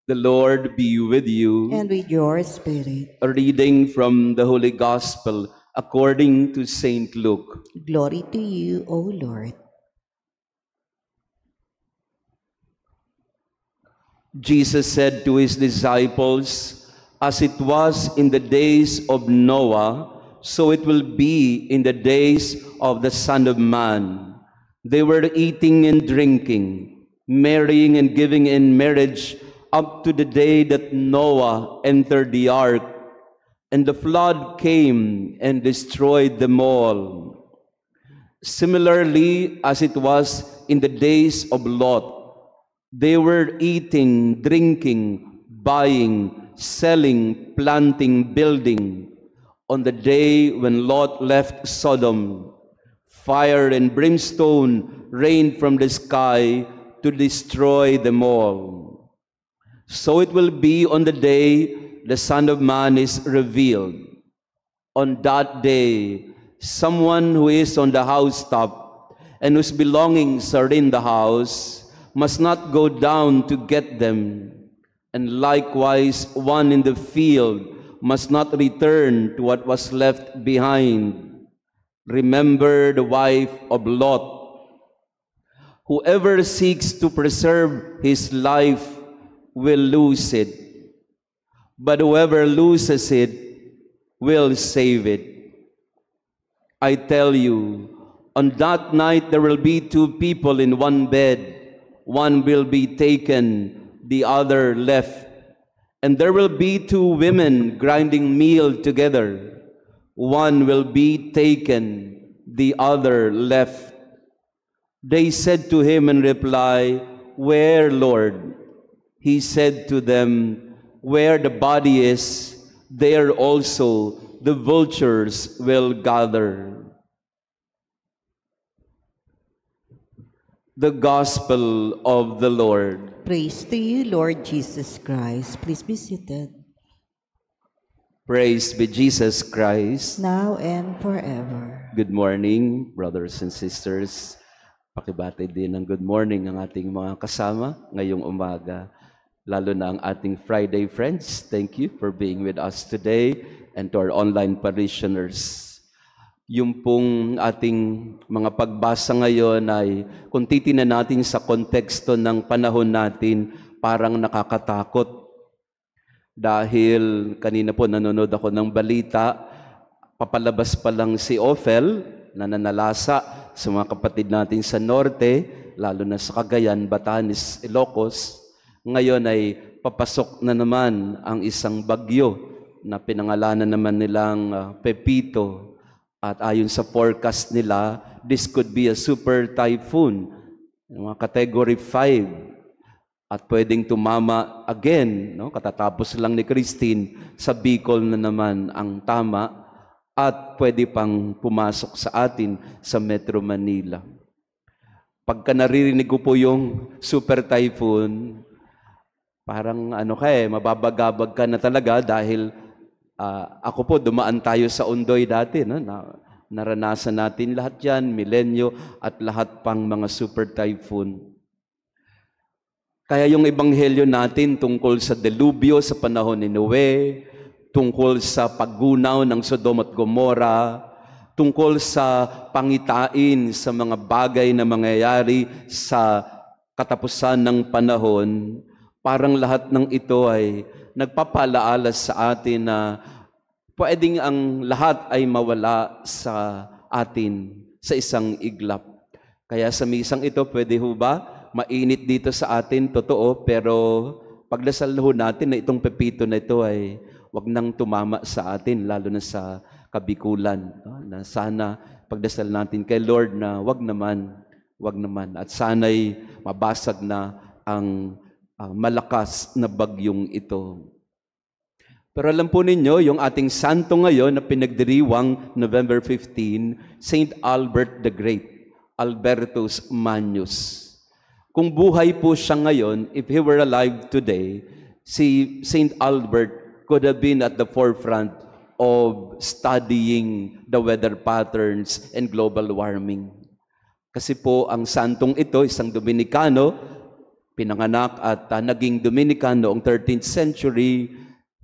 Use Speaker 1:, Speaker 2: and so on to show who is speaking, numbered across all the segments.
Speaker 1: The Lord be with you.
Speaker 2: And with your spirit.
Speaker 1: A reading from the Holy Gospel according to Saint Luke.
Speaker 2: Glory to you, O Lord.
Speaker 1: Jesus said to his disciples, "As it was in the days of Noah, so it will be in the days of the Son of Man. They were eating and drinking, marrying and giving in marriage up to the day that Noah entered the ark, and the flood came and destroyed them all. Similarly, as it was in the days of Lot, they were eating, drinking, buying, selling, planting, building. On the day when Lot left Sodom, fire and brimstone rained from the sky to destroy them all. So it will be on the day the Son of Man is revealed. On that day, someone who is on the housetop and whose belongings are in the house must not go down to get them, and likewise one in the field must not return to what was left behind. Remember the wife of Lot. Whoever seeks to preserve his life will lose it, but whoever loses it will save it. I tell you, on that night there will be two people in one bed. One will be taken, the other left. And there will be two women grinding meal together. One will be taken, the other left. They said to him in reply, "Where, Lord?" He said to them, "Where the body is, there also the vultures will gather." The Gospel of the Lord.
Speaker 2: Praise to you, Lord Jesus Christ. Please be seated.
Speaker 1: Praise be Jesus Christ.
Speaker 2: Now and forever.
Speaker 1: Good morning, brothers and sisters. Pakibati din ng good morning ang ating mga kasama ngayong umaga, lalo na ang ating Friday friends. Thank you for being with us today, and to our online parishioners. Yung pong ating mga pagbasa ngayon ay, kung titingnan natin sa konteksto ng panahon natin, parang nakakatakot. Dahil kanina po nanonood ako ng balita, papalabas pa lang si Ophel na nanalasa sa mga kapatid natin sa norte, lalo na sa Cagayan, Batanes, Ilocos. Ngayon ay papasok na naman ang isang bagyo na pinangalanan naman nilang Pepito. At ayon sa forecast nila, this could be a super typhoon, mga category 5. At pwedeng tumama again, no? Katatapos lang ni Christine, sa Bicol na naman ang tama, at pwede pang pumasok sa atin sa Metro Manila. Pagka naririnig ko po yung super typhoon, parang mababagabag ka na talaga dahil ako po, dumaan tayo sa Ondoy dati, no? Naranasan natin lahat yan, Milenyo, at lahat pang mga super typhoon. Kaya yung ebanghelyo natin tungkol sa delubyo sa panahon ni Noe, tungkol sa paggunaw ng Sodom at Gomora, tungkol sa pangitain sa mga bagay na mangyayari sa katapusan ng panahon, parang lahat ng ito ay nagpapalaala sa atin na pwedeng ang lahat ay mawala sa atin sa isang iglap. Kaya sa misang ito, pwede ho ba? Mainit dito sa atin, totoo, pero pagdasal ho natin na itong Pepito na ito ay wag nang tumama sa atin, lalo na sa kabikulan. No? Na sana pagdasal natin kay Lord na wag naman. At sana'y mabasag na ang malakas na bagyong ito. Pero alam po ninyo, yung ating santo ngayon na pinagdiriwang November 15, Saint Albert the Great, Albertus Magnus. Kung buhay po siya ngayon, if he were alive today, si Saint Albert could have been at the forefront of studying the weather patterns and global warming. Kasi po ang santong ito, isang Dominikano, pinanganak at naging Dominican noong 13th century.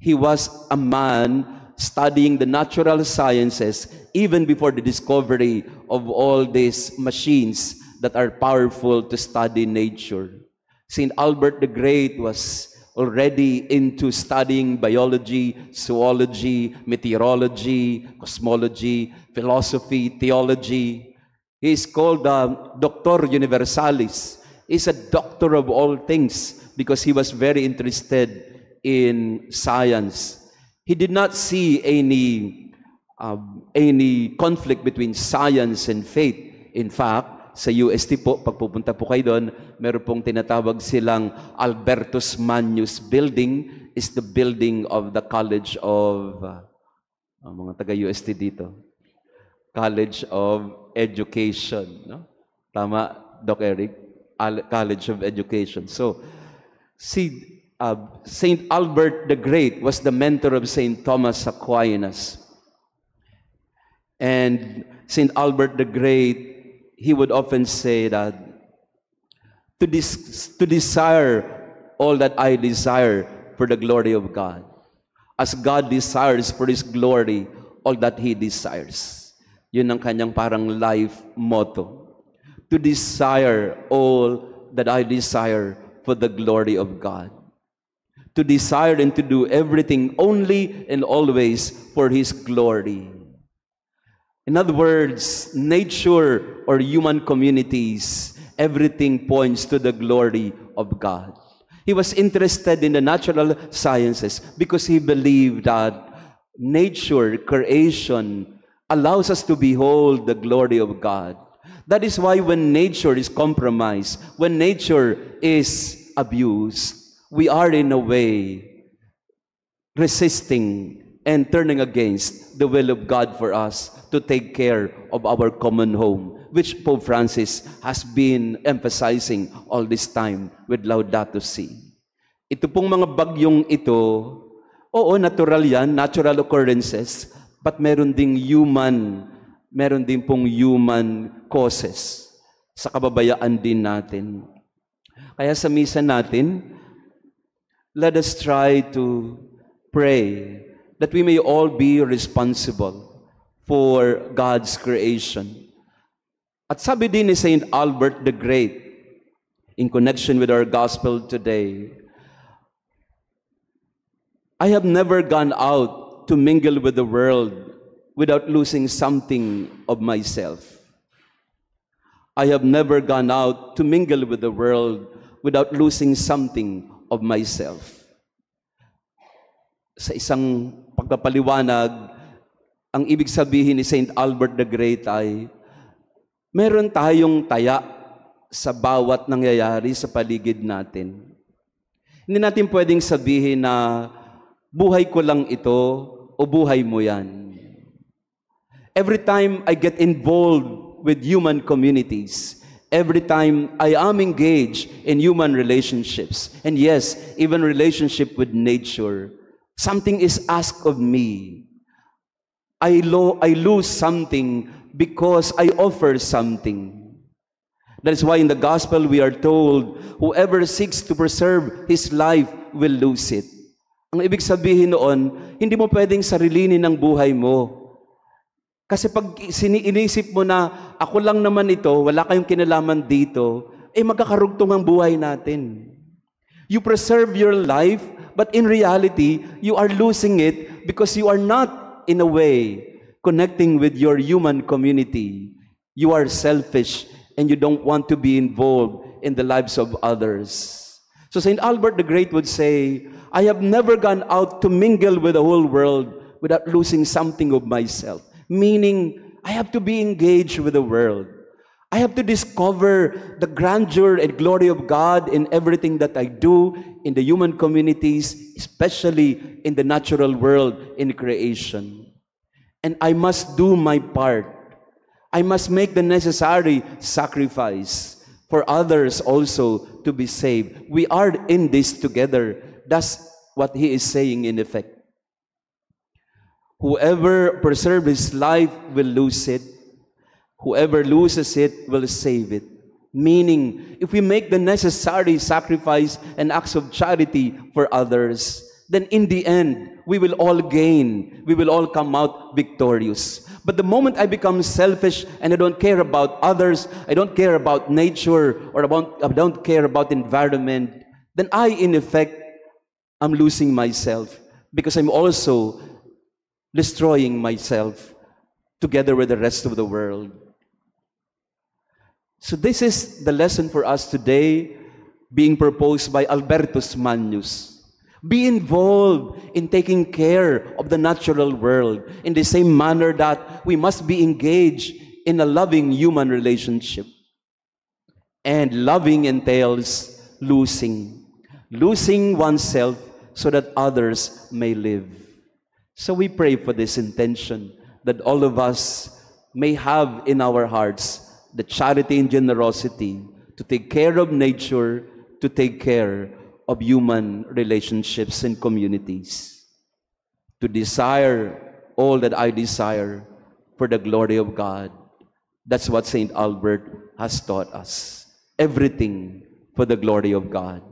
Speaker 1: He was a man studying the natural sciences even before the discovery of all these machines that are powerful to study nature. St. Albert the Great was already into studying biology, zoology, meteorology, cosmology, philosophy, theology. He is called Doctor Universalis. He's a doctor of all things because he was very interested in science. He did not see any conflict between science and faith. In fact, sa UST po, pag pupunta po kayo doon, meron pong tinatawag silang Albertus Magnus Building, is the building of the College of, mga taga-UST dito, College of Education. No? Tama, Doc Eric? College of Education. So, St. Albert the Great was the mentor of St. Thomas Aquinas. And St. Albert the Great, he would often say that, to desire all that I desire for the glory of God, as God desires for His glory all that He desires. Yun ang kanyang parang life motto. To desire all that I desire for the glory of God. To desire and to do everything only and always for His glory. In other words, nature or human communities, everything points to the glory of God. He was interested in the natural sciences because he believed that nature, creation, allows us to behold the glory of God. That is why when nature is compromised, when nature is abused, we are in a way resisting and turning against the will of God for us to take care of our common home, which Pope Francis has been emphasizing all this time with Laudato Si. Ito pong mga bagyong ito, oo, natural yan, natural occurrences, but meron din pong human causes sa kababayaan din natin. Kaya sa misa natin, let us try to pray that we may all be responsible for God's creation. At sabi din ni St. Albert the Great, in connection with our gospel today, I have never gone out to mingle with the world without losing something of myself. I have never gone out to mingle with the world without losing something of myself. Sa isang pagpapaliwanag, ang ibig sabihin ni St. Albert the Great ay, meron tayong taya sa bawat nangyayari sa paligid natin. Hindi natin pwedeng sabihin na, buhay ko lang ito o buhay mo yan. Every time I get involved with human communities, every time I am engaged in human relationships, and yes, even relationship with nature, something is asked of me. I lose something because I offer something. That is why in the gospel we are told, whoever seeks to preserve his life will lose it. Ang ibig sabihin noon, hindi mo pwedeng sarilinin ang buhay mo. Kasi pag inisip mo na, ako lang naman ito, wala kayong kinalaman dito, magkakarugtong ang buhay natin. You preserve your life, but in reality, you are losing it because you are not, in a way, connecting with your human community. You are selfish and you don't want to be involved in the lives of others. So St. Albert the Great would say, I have never gone out to mingle with the whole world without losing something of myself. Meaning, I have to be engaged with the world. I have to discover the grandeur and glory of God in everything that I do in the human communities, especially in the natural world, in creation. And I must do my part. I must make the necessary sacrifice for others also to be saved. We are in this together. That's what he is saying in effect. Whoever preserves his life will lose it. Whoever loses it will save it. Meaning, if we make the necessary sacrifice and acts of charity for others, then in the end, we will all gain. We will all come out victorious. But the moment I become selfish and I don't care about others, I don't care about nature, or I don't care about environment, then I, in effect, am losing myself because I'm also destroying myself together with the rest of the world. So this is the lesson for us today being proposed by Albertus Magnus. Be involved in taking care of the natural world in the same manner that we must be engaged in a loving human relationship. And loving entails losing oneself so that others may live. So we pray for this intention, that all of us may have in our hearts the charity and generosity to take care of nature, to take care of human relationships and communities, to desire all that I desire for the glory of God. That's what St. Albert has taught us. Everything for the glory of God.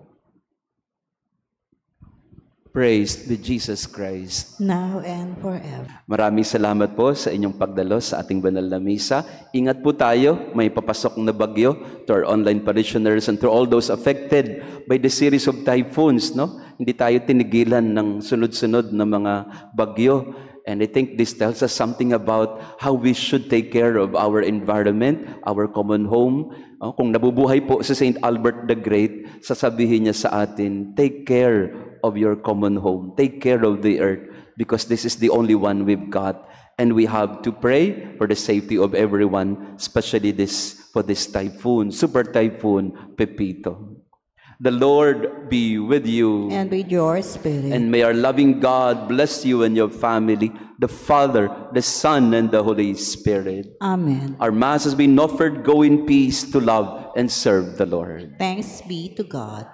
Speaker 1: Praised be Jesus Christ.
Speaker 2: Now and forever.
Speaker 1: Maraming salamat po sa inyong pagdalo sa ating banal na misa. Ingat po tayo, may papasok na bagyo to our online parishioners and to all those affected by the series of typhoons, no? Hindi tayo tinigilan ng sunod-sunod na mga bagyo. And I think this tells us something about how we should take care of our environment, our common home. Kung nabubuhay po si St. Albert the Great, sasabihin niya sa atin, take care of your common home. Take care of the earth because this is the only one we've got. And we have to pray for the safety of everyone, especially for this typhoon, super typhoon Pepito. The Lord be with you.
Speaker 2: And with your spirit.
Speaker 1: And may our loving God bless you and your family, the Father, the Son, and the Holy Spirit.
Speaker 2: Amen.
Speaker 1: Our Mass has been offered. Go in peace to love and serve the Lord.
Speaker 2: Thanks be to God.